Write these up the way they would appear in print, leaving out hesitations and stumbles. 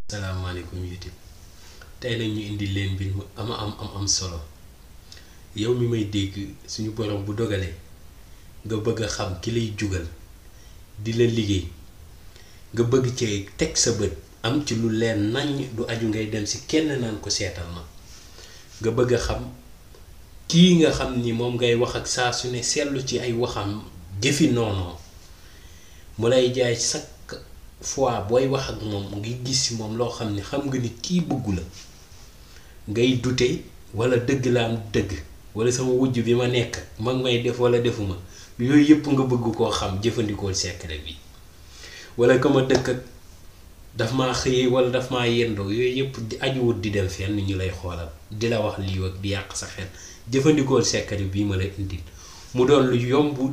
Assalamualaikum YouTube tay nak ñu indi leen mbir mu am solo yow mi may dégg suñu borom bu dogalé nga bëgg xam ki lay jugal di la liggéey nga bëgg ci tek sa bët am ci lu leen nañ du aju ngay dem ci kenn naan ko sétal ma nga bëgg xam ki nga xam ni mom ngay wax ak saa su ne seetlu ci ay waxam jëfi nono mu lay jaay sak fois boy wax ak mom ngi gis mom lo xamni xam nga ni ki bëggu la ngay douté wala deug la am deug wala sama wujju bi ma nekk mag may def wala defuma yoy yep nga bëgg ko xam jëfëndiko secret bi wala ko ma dëkk daf ma xey wala daf ma yendo yoy yep di aju wut di dem fenn ñu lay xolal di la wax li ak di yaq sa xel jëfëndiko secret bi ma lay indi mu doon lu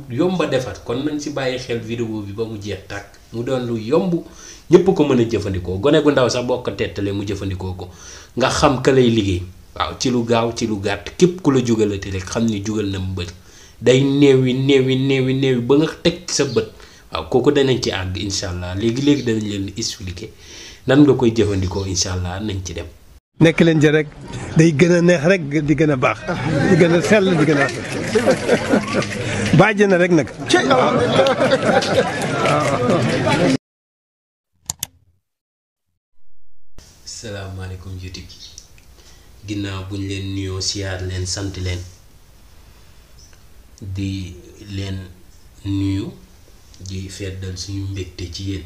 yomba defat kon nañ ci bayyi xel vidéo bi ba mu jeex tak mu doon lu yomb ñepp ko mëna jëfëndiko gone gu ndaw sax bokk tétalé mu jëfëndiko ko nga xam ka lay liggéey waaw ci lu gaaw ci lu gatt képp ku la jugalati rek xam ni jugal na mbeur day neewi ba nga tek sa bëtt waaw koku danañ ci ag inshallah légui danañ leen expliquer nan nga koy jëfëndiko inshallah nañ ci dem nek leen ci rek day gëna neex rek di gëna baax di gëna sel di gëna baaje na rek nak Assalamualaikum YouTube ginaaw buñ leen nuyo siar leen sant leen di leen nuyu di feddal suñu mbekté ci yeen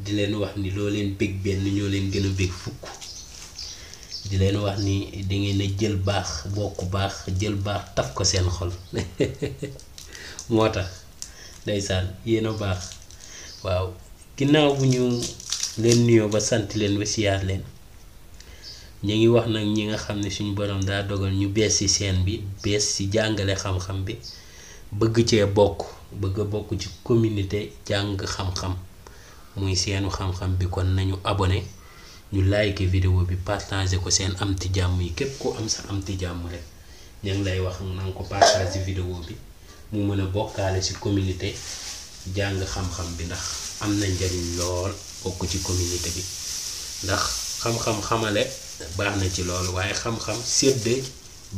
di leen wax ni lo leen bég ben ñoo leen gëna bég fukk di leen wax ni da ngeen jël baax bokku baax jël baax taf ko seen xol motax ndeysaan yeena baax waaw ginaaw buñu leen nuyo ba sant leen ba siar leen ñi ngi wax nak ñi nga xamne suñu borom da dogal ñu bess ci seen bi bess ci jangale xam-xam bi bëgg ci bokk bëgg bokk ci communauté jang xam-xam muy seenu xam-xam bi kon nañu abonné ñu like vidéo bi partager ko seen am ti jamm yi képp ko am sa am ti jamm rek ñang lay wax nang ko partager vidéo bi mu mëna bokkalé ci communauté jang xam-xam bi ndax am na njariñ lool bokku ci communauté bi ndax xam-xam xamalé baxna ci lool waye xam-xam séddé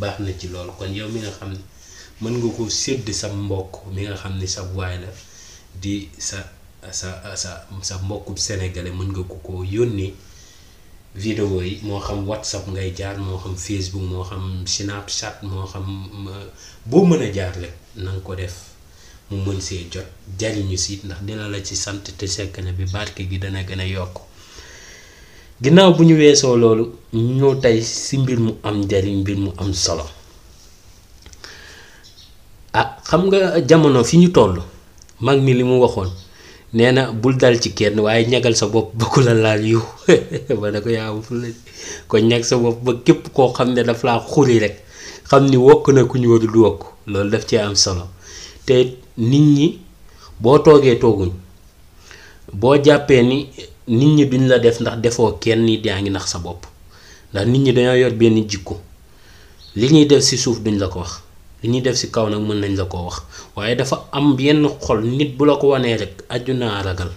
baxna ci lool kon yow mi nga xam mën nga ko sédd sa mbokk mi nga xam ni sa waay la di sa mbokku sénégalais mën nga ko yónni vidéo yi mo xam WhatsApp ngay jaar mo xam Facebook mo xam Snapchat mo xam bo mëna jaar rek nang ko def mu mën sé jot jariñu ci ndax dina la ci sante te sekane bi barké gi dana gëna yok ginaaw buñu wéso lolu ñoo tay ci mbir mu am jariñ mbir mu am solo xam nga jamono fi ñu tollu mag mi limu waxon neena bul dal ci kenn waye ñagal sa bop ba ko la laal yu ba da ko yaawu fu la ko ñag sa bop ba képp ko xamne daf la xuri rek xamni wokk na ku ñu wadu du wokk loolu daf ci am solo te nit ñi bo toogee tooguñ bo jappé ni nit ñi duñ la def ndax defo kenn ni yaa ngi nax sa bop ndax nit ñi dañoo yor benn jikko li ñuy def ci suuf duñ la ko wax li ñuy def ci kaw nak mën nañ la ko wax waye dafa am yenn xol nit bu la ko wané rek aduna ragal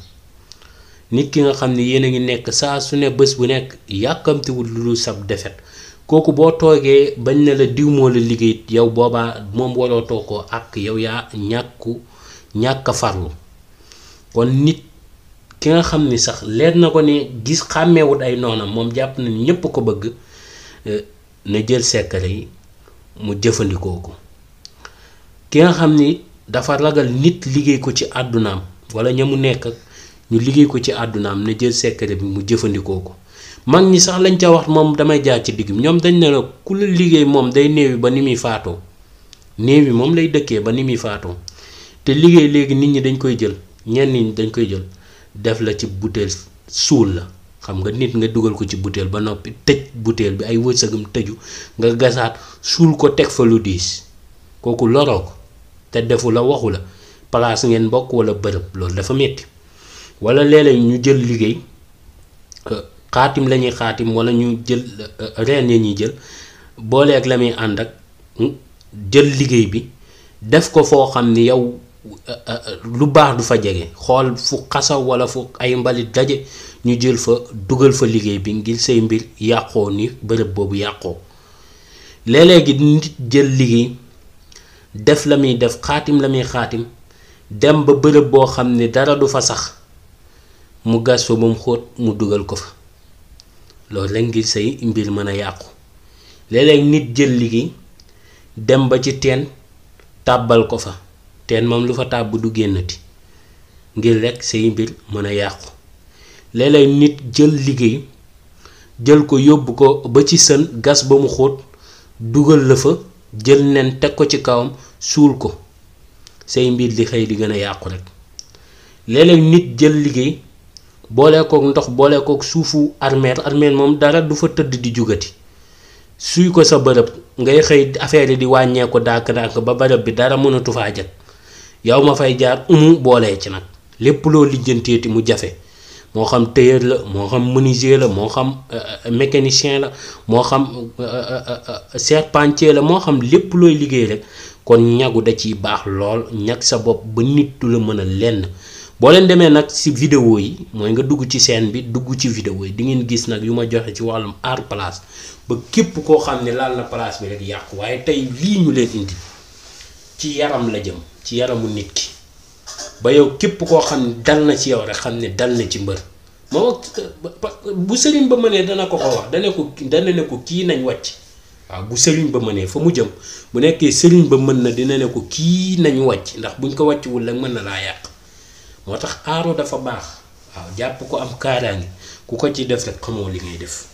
nit ki nga xamni yeena ngi nek saa su ne bëss bu nek yakamti wul lu sab defet koku bo toogee bañ na la diw mo la liggéey yow boba mom wolo toko ak yow ya ñaka farlu kon nit ki nga xamni sax leer na ko ni gis xamewut ay nonam mom japp na ñepp ko bëgg na jël secret yi mu jëfëndiko ko ki nga xamni dafa ragal nit liggéey ko ci adunam wala ñamu nekk ñu liggéey ko ci adunam na jël secret bi mu jëfëndiko ko mag ñi sax lañ ca wax mom damay jaar ci digum ñom dañ ne la ku la liggéey mom day neewi ba nimi faato neewi mom lay dëkke ba nimi faato te liggéey légui nit ñi dañ koy jël ñen ñi dañ koy jël def la ci bouteille sul la xam nga nit nga duggal ko ci bouteille ba nopi tejj bouteille bi ay wëssagum teju nga gasaat sul ko tek fa lu diis koku lorok te defu la waxu la place ngeen bok wala beurep lool dafa metti wala lélé ñu jël liggéey khatim lañuy khatim wala ñu jël reen yi ñi jël bolé ak lamay and ak jël liggéey bi def ko fo xamni yow lu baax du fa jégué xol fu xassaw wala fu ay mbalit dajé ñu jël fa dugal fa liggéey bi ngir say mbir yàqoo ni bërëb boobu yàqoo. léeg-léegi nit jël liggéey def la muy def xaatim la muy xaatim dem ba bërëb boo xam ne dara du fa sax mu gas fa ba mu xóot mu dugal ko fa loolu la ngir say mbir mën a yàqu. léeg-léeg nit jël liggéey dem ba ci teen tàbbal ko fa teen moom lu fa tàbb du génnati ngir rekk say mbir mën a yàqu. léeg-léeg nit jël liggéey jël ko yóbbu ko ba ci sën gas ba mu xóot dugal la fa jël nen teg ko ci kawam suul ko say mbir di xëy di gën a yàqu rekk. léeg-léeg nit jël liggéey boole kook ndox boole kook suufu armeel moom dara du fa tëdd di jugati suy ko sa bërëb ngay xëy affaire yi di wàññeeku dànk-dànk ba bërëb bi dara mënatu faa jag yow ma fay jaar boolee ci nag lépp loo lijjanteeti mu jafe moo xam tailleur la moo xam menuisier la moo xam mécanicien la moo xam charpentier la moo xam lépp looy liggéey rek kon ñagu da ciy baax lool ñag sa bopp ba nit du la mën a lenn. boo leen demee nag ci vidéo yi mooy nga dugg ci chaîne bi dugg ci vidéo yi di ngeen gis nag yu ma joxe ci wàllum aar place ba képp koo xam ne laal na place bi rek yàqu. waaye tey lii ñu leen indi ci yaram la jëm ci yaramu nit ki ba yow képp koo xam ne dal na ci yow rek xam ne dal na ci mbër moo bu sëriñ ba mënee dana ko wax dana ne ko kii nañ wàcc. waaw bu sëriñ ba mënee fa mu jëm bu nekkee sëriñ ba mën na dina ne ko kii nañ wàcc ndax buñ ko wàccuwul rek mën na laa yàq. moo tax aaro dafa baax waaw jàpp ko am kaaraange ku ko ci def rek xamoo li ngay def.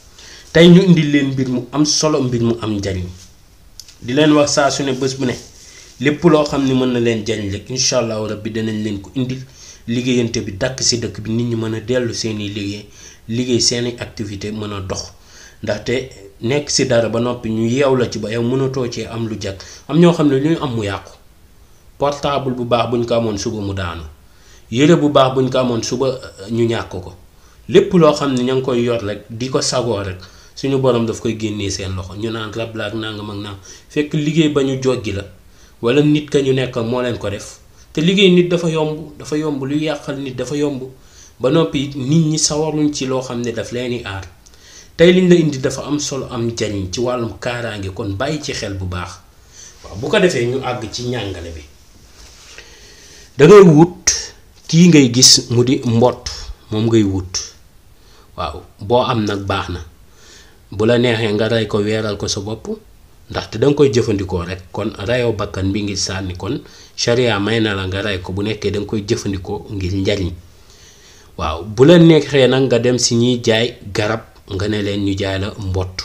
tey ñu indi leen mbir mu am solo mbir mu am njariñ di leen wax saa su ne bés bu ne lépp loo xam ne mën na leen jariñ rek incha allahu rabbi danañ leen ko indil liggéeyante bi dàkk si dëkk bi nit ñi mën a dellu seeni liggéey seeni activité mën a dox. ndaxte nekk si dara ba noppi ñu yeew la ci ba yow mënatoo cee am lu jag am ñoo xam ne lu ñu am mu yàqu portable bu baax buñ ko amoon suba mu daanu yére bu baax buñ ko amoon suba ñu ñàkk ko lépp loo xam ne ña ngi koy yor rek di ko sagoo rek suñu borom daf koy génnee seen loxo ñu naan rab la ak nangam ak nangam fekk liggéey ba ñu joggi la wala nit ka ñu nekk moo leen ko def te liggéey nit dafa yomb luy yàqal nit dafa yomb ba noppi nit ñi sawaruñ ci loo xam ne daf leen di aar. tey liñ la indi dafa am solo am jariñ ci wàllum kaaraange kon bàyyi ci xel bu baax waaw bu ko defee ñu àgg ci njàngale bi. dangay wut kii ngay gis mu di mbott moom ngay wut waaw boo am nag baax na bu la neexee nga rey ko weeral ko sa bopp ndaxte danga koy jëfandikoo rek kon reyoo bakkan bi ngir sànni kon charia may na la nga rey ko bu nekkee danga koy jëfandikoo ngir njariñ waaw bu la neexee nag nga dem si ñiy jaay garab nga ne leen ñu jaay la mbott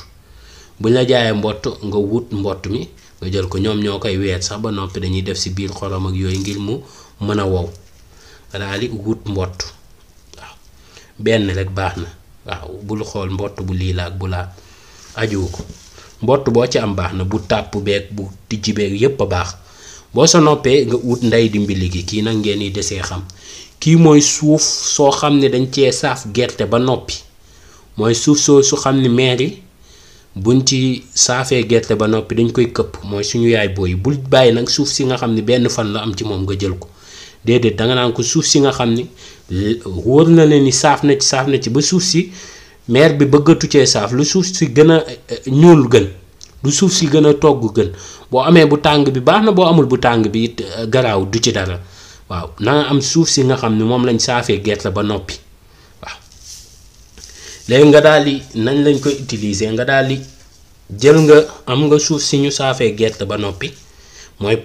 buñ la jaayee mbott nga wut mbott mi nga jël ko ñoom ñoo koy weer sax ba noppi dañuy def si biir xorom ak yooyu ngir mu mën a wow nga daal di wut mbott waaw benn rek baax na waaw bul xool mbott bu lii la ak bu laa ajuwu ko mbott boo ci am baax na bu tàpp beeg bu tijji beeg yépp a baax boo sa noppee nga wut ndey di mbili gi kii nag ngeen di desee xam kii mooy suuf soo xam ne dañ cee saaf gerte ba noppi mooy suuf soo su xam ne meer yi buñ ci saafee gerte ba noppi dañ koy këpp mooy suñu yaay booy bul bàyyi nag suuf si nga xam ne benn fan la am ci moom nga jël ko déedéet danga naan ko suuf si nga xam ni wóor na leen ni saaf na ci ba suuf si meer bi bëggatu cee saaf lu suuf si gën a ñuul gën lu suuf si gën a togg gën boo amee bu tàng bi baax na boo amul bu tàng bi it garaaw du ci dara waaw na nga am suuf si nga xam ne moom lañ saafee gerte ba noppi waaw léegi nga daal di nañ lañ koy utiliser nga daal di jël nga am nga suuf si ñu saafee gerte ba noppi mooy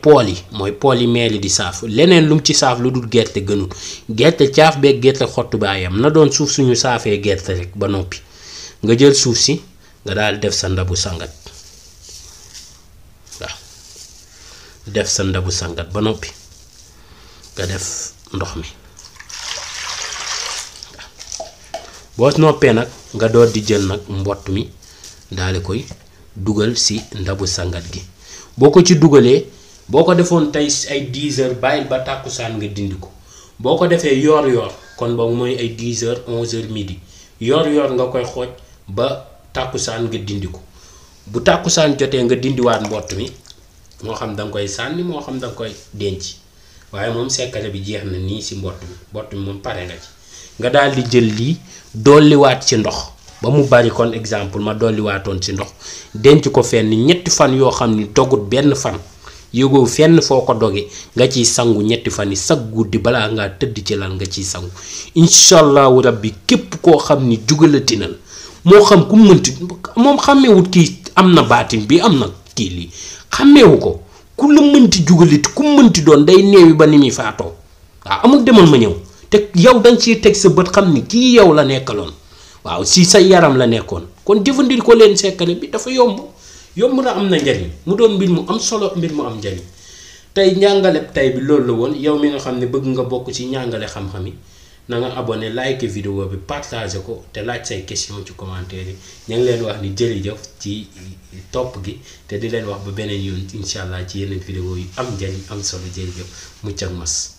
pool yi meel yi di saaf leneen lu mu ci saaf lu dul gerte gënul gerte caaf beeg gerte xottu baayam na doon suuf suñu saafee gerte rek ba noppi nga jël suuf si nga daal def sa ndabu sangat waaw def sa ndabu sangat ba noppi nga def ndox mi boo noppee nag nga door di jël nag mbott mi daal di koy dugal si ndabu sangat gi boo ko ci dugalee boo ko defoon tey ay 10 heures bàyyil ba tàkkusaan nga dindi ko boo ko defee yoor kon boobu mooy ay 10 heures 11 heures midi yoor nga koy xooj ba tàkkusaan nga dindi ko bu tàkkusaan jotee nga dindiwaat mbott mi moo xam danga koy sànni moo xam danga koy denc waaye moom sekkale bi jeex na nii si mbott mi moom pare nga ci nga daal di jël lii dolliwaat ci ndox ba mu bari. kon exemple ma dolliwaatoon ci ndox denc ko fenn ñetti fan yoo xam ni dogut benn fan yëgoo fenn foo ko doge nga ciy sangu ñetti fan yi sag guddi balaa ngaa tëdd ci lal nga ciy sangu incha allahu rabbi képp koo xam ni jugalati na la moo xam ku mënti moom xàmmeewut kii am na baatin bi am na kii lii xàmmeewu ko ku la mënti jugalit ku mënti doon day neewi ba ni muy faatoo waaw amul demal ma ñëw te yow danga ciy teg sa bët xam ni kii yow la nekkaloon waaw si sa yaram la nekkoon kon jëfandikoo leen secret bi dafa yomb na am na njariñ mu doon mbir mu am solo mbir mu am njariñ tey njàngale tey bi loolu la woon yow mi nga xam ne bëgg nga bokk ci njàngale xam-xam yi na nga abonné like vidéo bi partage ko te laaj say question ci commentaire yi ñu ngi leen wax ni jërëjëf ci topp gi te di leen wax ba beneen yoon incha allah ci yeneen vidéo yu am njariñ am solo jërëjëf mucc ak mas